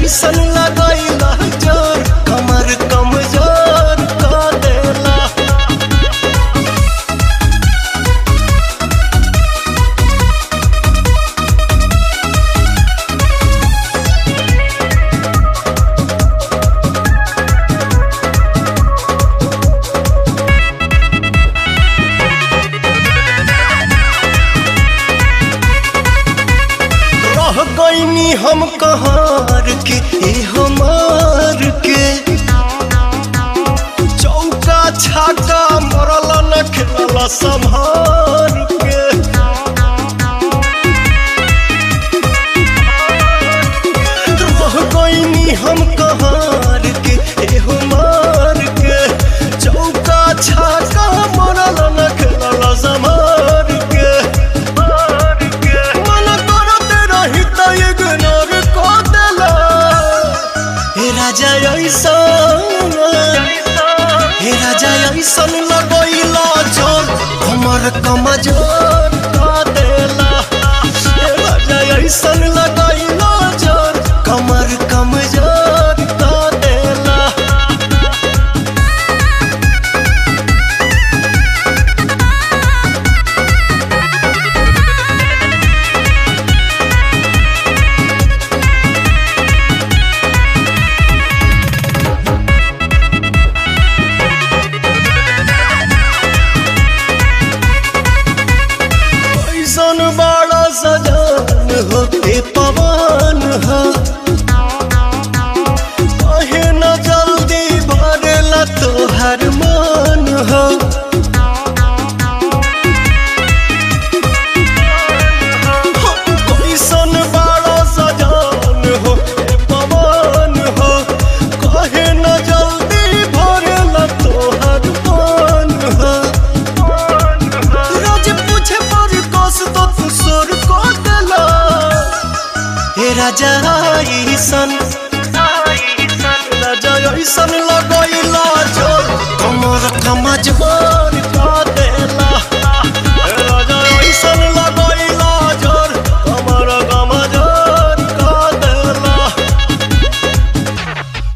ऐसन लगैला जोर कमर कमजोर का देला। गईनी हम कहार के हमार के चौका छाका मरल न खेलल संभार के। रह गईनी हम कहार के हमार के चौका छाका मरल न खेलल संभार के। राजा ऐसन लगैला जोर कमर कमजोर का देला। राजा ऐसन लगैला जोर कमर कमजोर का देला। बड़ा सजान हो ए पवन हो कहे न जल्दी भरेला तोहर मन हो। कैसन बड़ा सजान हो ए पवन हो कहे न जल्दी भरेला तोहर मन हो। रोज पूछे पर कस तो सुर को देला। राजा ऐसन लगैला जोर कमर कमजोर